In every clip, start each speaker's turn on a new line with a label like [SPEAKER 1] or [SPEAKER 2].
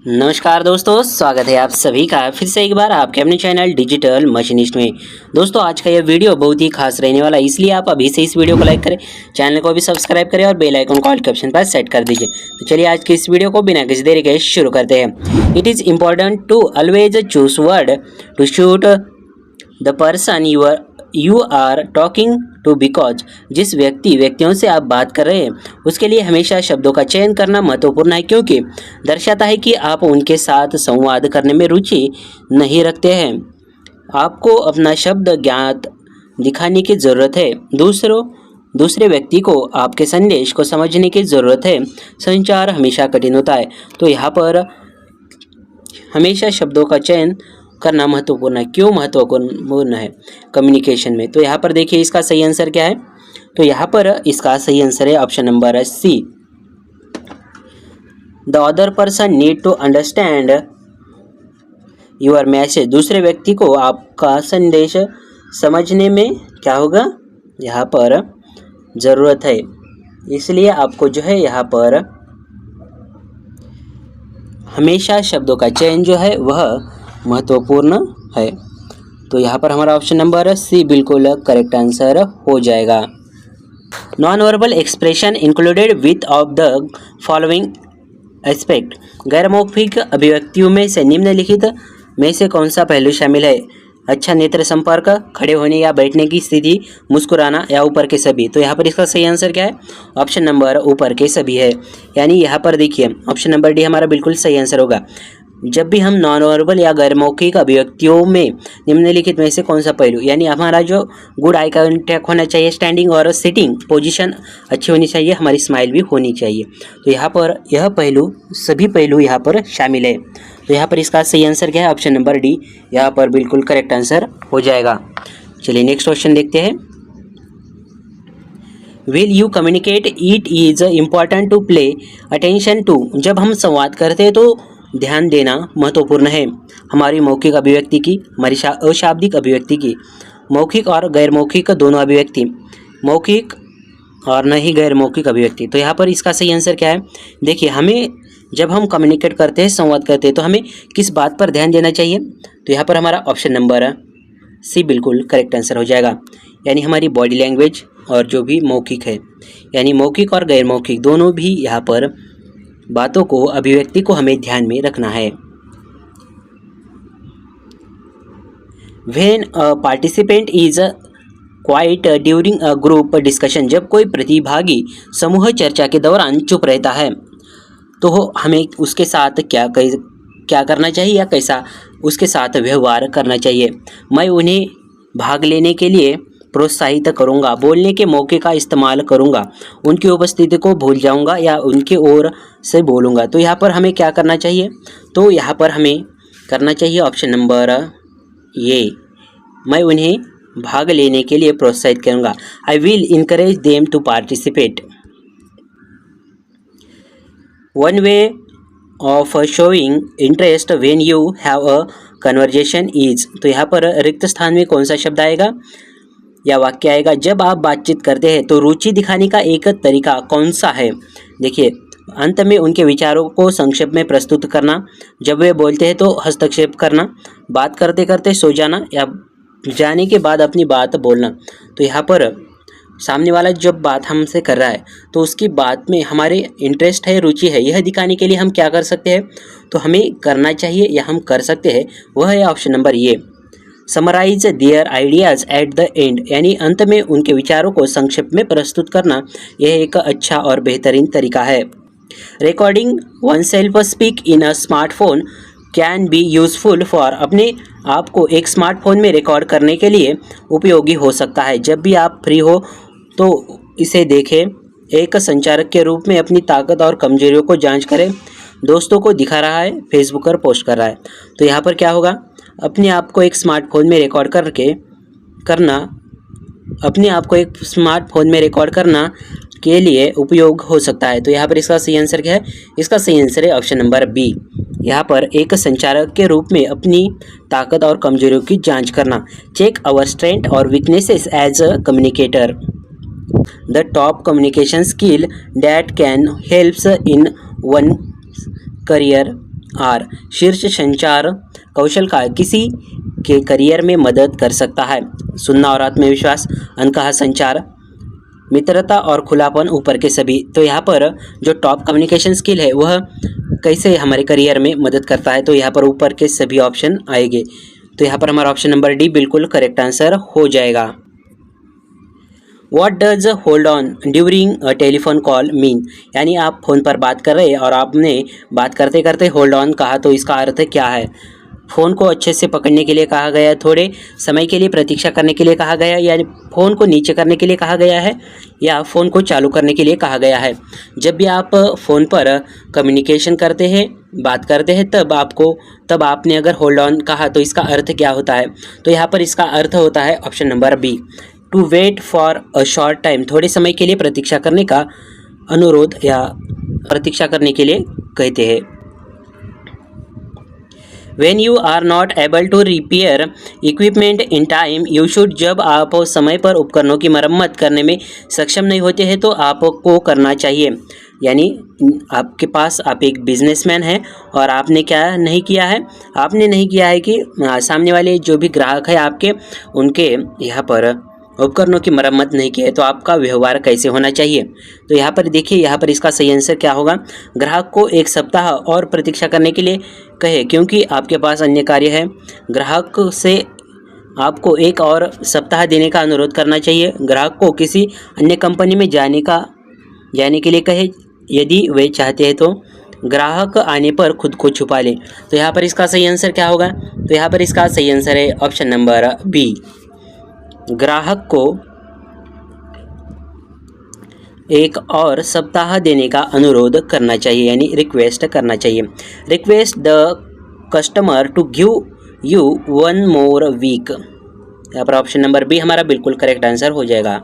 [SPEAKER 1] नमस्कार दोस्तों, स्वागत है आप सभी का फिर से एक बार आपके अपने चैनल डिजिटल मशीनिस्ट में। दोस्तों आज का यह वीडियो बहुत ही खास रहने वाला है, इसलिए आप अभी से इस वीडियो को लाइक करें, चैनल को भी सब्सक्राइब करें और बेल आइकन को ऑल के ऑप्शन पर सेट कर दीजिए। तो चलिए आज की इस वीडियो को बिना किसी देरी के शुरू करते हैं। It is important to always choose word to shoot the person you are talking to, because जिस व्यक्तियों से आप बात कर रहे हैं उसके लिए हमेशा शब्दों का चयन करना महत्वपूर्ण है, क्योंकि दर्शाता है कि आप उनके साथ संवाद करने में रुचि नहीं रखते हैं। आपको अपना शब्द ज्ञात दिखाने की ज़रूरत है, दूसरे व्यक्ति को आपके संदेश को समझने की ज़रूरत है। संचार हमेशा कठिन होता है, तो यहाँ पर हमेशा शब्दों का चयन करना महत्वपूर्ण है। क्यों महत्वपूर्ण है कम्युनिकेशन में? तो यहाँ पर देखिए इसका सही आंसर क्या है। तो यहाँ पर इसका सही आंसर है option number C. The other person need to understand your message. दूसरे व्यक्ति को आपका संदेश समझने में क्या होगा, यहाँ पर ज़रूरत है, इसलिए आपको जो है यहाँ पर हमेशा शब्दों का चयन जो है वह महत्वपूर्ण है। तो यहाँ पर हमारा ऑप्शन नंबर सी बिल्कुल करेक्ट आंसर हो जाएगा। Non verbal expression included width of the following aspect. गैर मौखिक अभिव्यक्तियों में से निम्नलिखित में से कौन सा पहलू शामिल है? अच्छा नेत्र संपर्क, खड़े होने या बैठने की स्थिति, मुस्कुराना या ऊपर के सभी। तो यहाँ पर इसका सही आंसर क्या है? ऑप्शन नंबर ऊपर के सभी है। यानी यहाँ पर देखिए ऑप्शन नंबर डी हमारा बिल्कुल सही आंसर होगा। जब भी हम नॉन वर्बल या गैर मौखिक अभिव्यक्तियों में निम्नलिखित में से कौन सा पहलू, यानी हमारा जो गुड आई कॉन्टैक्ट होना चाहिए, स्टैंडिंग और सिटिंग पोजीशन अच्छी होनी चाहिए, हमारी स्माइल भी होनी चाहिए। तो यहाँ पर यह पहलू, सभी पहलू यहाँ पर शामिल है। तो यहाँ पर इसका सही आंसर क्या है? ऑप्शन नंबर डी यहाँ पर बिल्कुल करेक्ट आंसर हो जाएगा। चलिए नेक्स्ट क्वेश्चन देखते हैं। Will you communicate? It is important to play attention to. जब हम संवाद करते हैं तो ध्यान देना महत्वपूर्ण है हमारी मौखिक अभिव्यक्ति की, हमारी अशाब्दिक अभिव्यक्ति की। मौखिक और गैर मौखिक दोनों अभिव्यक्ति, मौखिक और न ही गैर मौखिक अभिव्यक्ति। तो यहाँ पर इसका सही आंसर क्या है? देखिए हमें जब हम कम्युनिकेट करते हैं, संवाद करते हैं, तो हमें किस बात पर ध्यान देना चाहिए? तो यहाँ पर हमारा ऑप्शन नंबर सी बिल्कुल करेक्ट आंसर हो जाएगा। यानी हमारी बॉडी लैंग्वेज और जो भी मौखिक है, यानी मौखिक और गैर मौखिक दोनों भी यहाँ पर बातों को, अभिव्यक्ति को हमें ध्यान में रखना है। When a participant is quiet during a group discussion, जब कोई प्रतिभागी समूह चर्चा के दौरान चुप रहता है तो हमें उसके साथ क्या करना चाहिए या कैसा उसके साथ व्यवहार करना चाहिए? मैं उन्हें भाग लेने के लिए प्रोत्साहित करूंगा, बोलने के मौके का इस्तेमाल करूंगा, उनकी उपस्थिति को भूल जाऊंगा या उनके ओर से बोलूंगा। तो यहाँ पर हमें क्या करना चाहिए? तो यहाँ पर हमें करना चाहिए ऑप्शन नंबर ये, मैं उन्हें भाग लेने के लिए प्रोत्साहित करूंगा। I will encourage them to participate. One way of showing interest when you have a conversation is. तो यहाँ पर रिक्त स्थान में कौन सा शब्द आएगा या वाक्य आएगा? जब आप बातचीत करते हैं तो रुचि दिखाने का एक तरीका कौन सा है? देखिए अंत में उनके विचारों को संक्षेप में प्रस्तुत करना, जब वे बोलते हैं तो हस्तक्षेप करना, बात करते करते सो जाना या जाने के बाद अपनी बात बोलना। तो यहाँ पर सामने वाला जब बात हमसे कर रहा है तो उसकी बात में हमारे इंटरेस्ट है, रुचि है, यह दिखाने के लिए हम क्या कर सकते हैं? तो हमें करना चाहिए या हम कर सकते हैं, वह है ऑप्शन नंबर ये, summarise their ideas at the end. यानी अंत में उनके विचारों को संक्षेप में प्रस्तुत करना, यह एक अच्छा और बेहतरीन तरीका है। Recording one self speak in a smartphone can be useful for. अपने आप को एक स्मार्टफोन में रिकॉर्ड करने के लिए उपयोगी हो सकता है। जब भी आप फ्री हो तो इसे देखें, एक संचारक के रूप में अपनी ताकत और कमजोरियों को जांच करें। दोस्तों को दिखा रहा है, फेसबुक पर पोस्ट कर रहा है, तो यहाँ पर क्या होगा? अपने आप को एक स्मार्टफोन में रिकॉर्ड करना के लिए उपयोग हो सकता है। तो यहाँ पर इसका सही आंसर क्या है? इसका सही आंसर है ऑप्शन नंबर बी। यहाँ पर एक संचारक के रूप में अपनी ताकत और कमजोरियों की जांच करना। चेक आवर स्ट्रेंथ और weaknesses as a communicator. The top communication skill that can helps in one career are शीर्ष संचार कौशल का किसी के करियर में मदद कर सकता है। सुनना और आत्मविश्वास, अनकहा संचार, मित्रता और खुलापन, ऊपर के सभी। तो यहाँ पर जो टॉप कम्युनिकेशन स्किल है वह कैसे हमारे करियर में मदद करता है, तो यहाँ पर ऊपर के सभी ऑप्शन आएंगे। तो यहाँ पर हमारा ऑप्शन नंबर डी बिल्कुल करेक्ट आंसर हो जाएगा। What does hold on during a telephone call mean, यानी आप फ़ोन पर बात कर रहे हैं और आपने बात करते करते होल्ड ऑन कहा, तो इसका अर्थ क्या है? फ़ोन को अच्छे से पकड़ने के लिए कहा गया है, थोड़े समय के लिए प्रतीक्षा करने के लिए कहा गया है, यानी फ़ोन को नीचे करने के लिए कहा गया है, या फ़ोन को चालू करने के लिए कहा गया है। जब भी आप फ़ोन पर कम्युनिकेशन करते हैं, बात करते हैं, तब आपने अगर होल्ड ऑन कहा तो इसका अर्थ क्या होता है? तो यहाँ पर इसका अर्थ होता है option number B, to wait for a short time, थोड़े समय के लिए प्रतीक्षा करने का अनुरोध या प्रतीक्षा करने के लिए कहते हैं। When you are not able to repair equipment in time, you should, जब आप समय पर उपकरणों की मरम्मत करने में सक्षम नहीं होते हैं तो आपको करना चाहिए। यानी आपके पास, आप एक बिजनेसमैन हैं और आपने क्या नहीं किया है? आपने नहीं किया है कि सामने वाले जो भी ग्राहक है आपके, उनके यहाँ पर उपकरणों की मरम्मत नहीं की है, तो आपका व्यवहार कैसे होना चाहिए? तो यहाँ पर देखिए, यहाँ पर इसका सही आंसर क्या होगा? ग्राहक को 1 सप्ताह और प्रतीक्षा करने के लिए कहे, क्योंकि आपके पास अन्य कार्य है। ग्राहक से आपको 1 और सप्ताह देने का अनुरोध करना चाहिए। ग्राहक को किसी अन्य कंपनी में जाने के लिए कहे, यदि वे चाहते हैं तो। ग्राहक आने पर खुद को छुपा ले। तो यहाँ पर इसका सही आंसर क्या होगा? तो यहाँ पर इसका सही आंसर है ऑप्शन नंबर बी, ग्राहक को 1 और सप्ताह देने का अनुरोध करना चाहिए, यानी रिक्वेस्ट करना चाहिए। Request the customer to give you 1 more week, यहाँ पर ऑप्शन नंबर बी हमारा बिल्कुल करेक्ट आंसर हो जाएगा।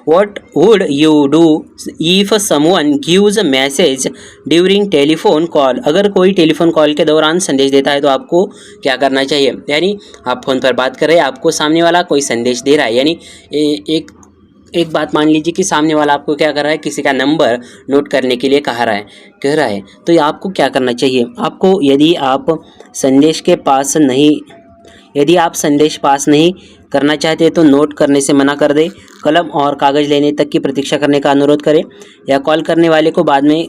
[SPEAKER 1] What would you do if someone gives a message during telephone call? अगर कोई टेलीफोन कॉल के दौरान संदेश देता है तो आपको क्या करना चाहिए? यानी आप फ़ोन पर बात कर रहे हैं, आपको सामने वाला कोई संदेश दे रहा है, यानी एक बात मान लीजिए कि सामने वाला आपको क्या कर रहा है? किसी का नंबर नोट करने के लिए कह रहा है, तो ये आपको क्या करना चाहिए? आपको, यदि आप संदेश पास नहीं करना चाहते तो नोट करने से मना कर दे, कलम और कागज़ लेने तक की प्रतीक्षा करने का अनुरोध करें, या कॉल करने वाले को बाद में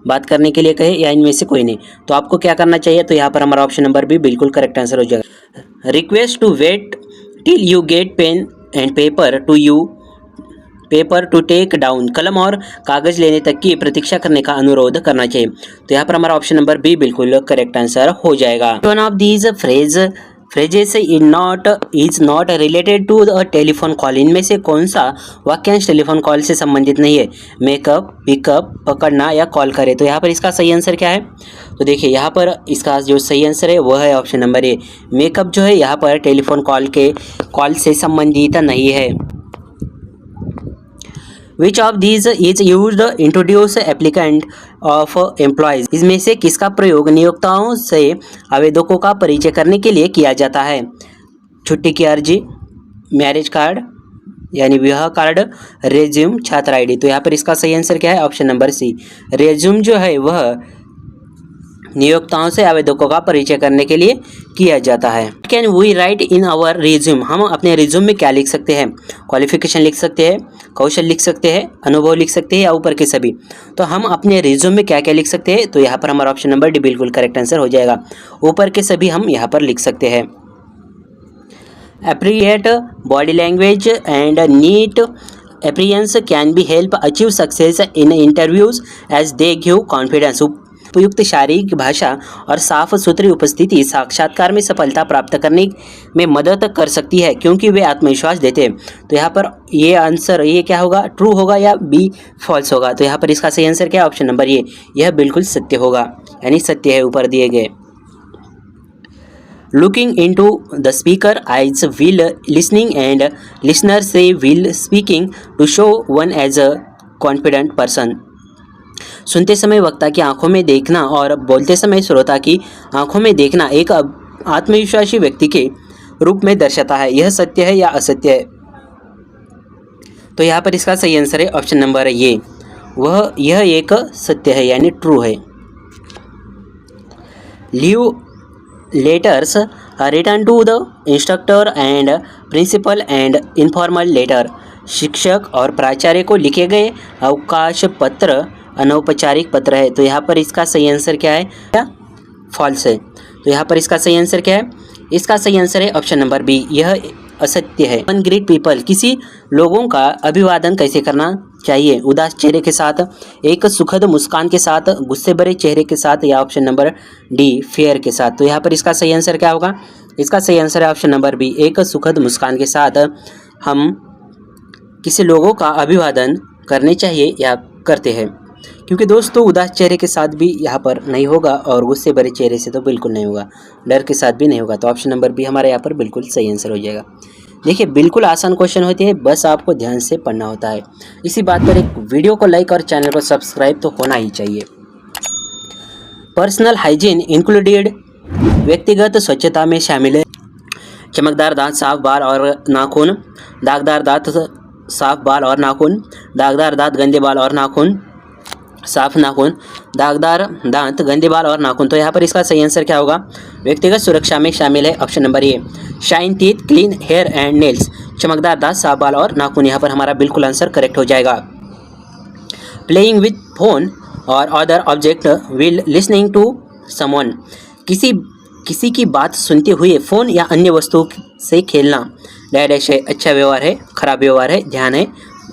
[SPEAKER 1] बात करने के लिए कहे, या इनमें से कोई नहीं। तो आपको क्या करना चाहिए? तो यहाँ पर हमारा ऑप्शन नंबर बी बिल्कुल करेक्ट आंसर हो जाएगा। Request to wait till you get pen and paper to take down, कलम और कागज़ लेने तक की प्रतीक्षा करने का अनुरोध करना चाहिए। तो यहाँ पर हमारा ऑप्शन नंबर बी बिल्कुल करेक्ट आंसर हो जाएगा। One of these phrases is not related to a telephone call, इनमें से कौन सा वाक्यांश टेलीफोन कॉल से संबंधित नहीं है? मेकअप, पिकअप, पकड़ना या कॉल करे। तो यहाँ पर इसका सही आंसर क्या है? तो देखिए, यहाँ पर इसका जो सही आंसर है वह है ऑप्शन नंबर ए, मेकअप जो है यहाँ पर टेलीफोन कॉल से संबंधित नहीं है। Which of these is used to introduce applicant of employees? इसमें से किसका प्रयोग नियोक्ताओं से आवेदकों का परिचय करने के लिए किया जाता है? छुट्टी की अर्जी, मैरिज कार्ड यानी विवाह कार्ड, रेज्यूम, छात्र आईडी। तो यहाँ पर इसका सही आंसर क्या है? ऑप्शन नंबर सी, रेज्यूम जो है वह नियोक्ताओं से आवेदकों का परिचय करने के लिए किया जाता है। Can we write in our resume, हम अपने रिज्यूम में क्या लिख सकते हैं? क्वालिफिकेशन लिख सकते हैं, कौशल लिख सकते हैं, अनुभव लिख सकते हैं, या ऊपर के सभी। तो हम अपने रिज्यूम में क्या क्या लिख सकते हैं? तो यहाँ पर हमारा ऑप्शन नंबर डी बिल्कुल करेक्ट आंसर हो जाएगा। ऊपर के सभी हम यहाँ पर लिख सकते हैं। Appropriate body language and neat appearance can be help achieve success in interviews as they give confidence। उपयुक्त शारीरिक भाषा और साफ सुथरी उपस्थिति साक्षात्कार में सफलता प्राप्त करने में मदद कर सकती है, क्योंकि वे आत्मविश्वास देते हैं। तो यहाँ पर ये आंसर, ये क्या होगा? ट्रू होगा या बी फॉल्स होगा? तो यहाँ पर इसका सही आंसर क्या है? ऑप्शन नंबर ए, यह बिल्कुल सत्य होगा, यानी सत्य है ऊपर दिए गए। Looking into the speaker eyes will listening and listener से will speaking to show one as a confident person. सुनते समय वक्ता की आंखों में देखना और बोलते समय श्रोता की आंखों में देखना एक आत्मविश्वासी व्यक्ति के रूप में दर्शाता है। यह सत्य है या असत्य है? तो यहाँ पर इसका सही आंसर है ऑप्शन नंबर ये, यह एक सत्य है, यानी ट्रू है। Leave letters return to the instructor and principal and informal letter. शिक्षक और प्राचार्य को लिखे गए अवकाश पत्र अनौपचारिक पत्र है। तो यहाँ पर इसका सही आंसर क्या है? क्या फॉल्स है? तो यहाँ पर इसका सही आंसर क्या है? इसका सही आंसर है ऑप्शन नंबर बी, यह असत्य है। वन ग्रेट पीपल, किसी लोगों का अभिवादन कैसे करना चाहिए? उदास चेहरे के साथ, एक सुखद मुस्कान के साथ, गुस्से भरे चेहरे के साथ, या ऑप्शन नंबर डी फेयर के साथ। तो यहाँ पर इसका सही आंसर क्या होगा? इसका सही आंसर है ऑप्शन नंबर बी, एक सुखद मुस्कान के साथ हम किसी लोगों का अभिवादन करने चाहिए या करते हैं। क्योंकि दोस्तों उदास चेहरे के साथ भी यहाँ पर नहीं होगा और गुस्से भरे चेहरे से तो बिल्कुल नहीं होगा, डर के साथ भी नहीं होगा। तो ऑप्शन नंबर बी हमारे यहाँ पर बिल्कुल सही आंसर हो जाएगा। देखिए बिल्कुल आसान क्वेश्चन होते हैं, बस आपको ध्यान से पढ़ना होता है। इसी बात पर एक वीडियो को लाइक और चैनल को सब्सक्राइब तो होना ही चाहिए। पर्सनल हाइजीन इंक्लूडेड, व्यक्तिगत स्वच्छता में शामिल है चमकदार दांत, साफ बाल और नाखून, दागदार दांत, साफ बाल और नाखून, दागदार दांत, गंदे बाल और नाखून, साफ नाखून, दागदार दांत, गंदे बाल और नाखून। तो यहाँ पर इसका सही आंसर क्या होगा? व्यक्तिगत सुरक्षा में शामिल है option number A, shine teeth, clean hair and nails. चमकदार दांत, साफ बाल और नाखून, यहाँ पर हमारा बिल्कुल आंसर करेक्ट हो जाएगा। प्लेइंग विथ फोन और other object will listening to someone, किसी की बात सुनते हुए फ़ोन या अन्य वस्तुओं से खेलना डैश है, अच्छा व्यवहार है, खराब व्यवहार है, ध्यान है,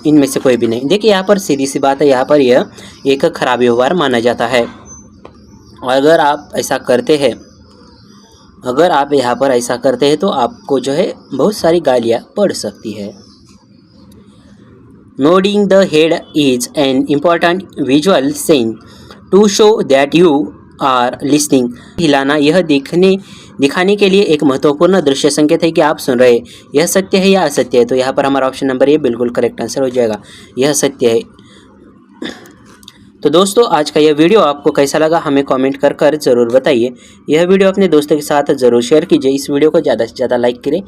[SPEAKER 1] इनमें से कोई भी नहीं। देखिए यहाँ पर सीधी सी बात है, यहाँ पर यह एक खराब व्यवहार माना जाता है। और अगर आप ऐसा करते हैं, अगर आप यहाँ पर ऐसा करते हैं तो आपको जो है बहुत सारी गालियाँ पड़ सकती है। Nodding the head is an important visual sign to show that you are listening. हिलाना यह दिखाने के लिए एक महत्वपूर्ण दृश्य संकेत है कि आप सुन रहे हैं। यह सत्य है या असत्य है? तो यहाँ पर हमारा ऑप्शन नंबर ए बिल्कुल करेक्ट आंसर हो जाएगा, यह सत्य है। तो दोस्तों आज का यह वीडियो आपको कैसा लगा हमें कमेंट कर ज़रूर बताइए। यह वीडियो अपने दोस्तों के साथ ज़रूर शेयर कीजिए। इस वीडियो को ज़्यादा से ज़्यादा लाइक करें,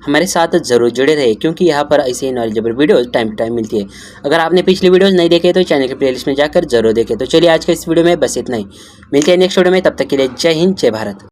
[SPEAKER 1] हमारे साथ ज़रूर जुड़े रहे क्योंकि यहाँ पर ऐसे ही knowledgeable videos time to time मिलती है। अगर आपने पिछली वीडियोस नहीं देखे तो चैनल के प्लेलिस्ट में जाकर जरूर देखें। तो चलिए आज के इस वीडियो में बस इतना ही, मिलते हैं नेक्स्ट वीडियो में, तब तक के लिए जय हिंद, जय भारत।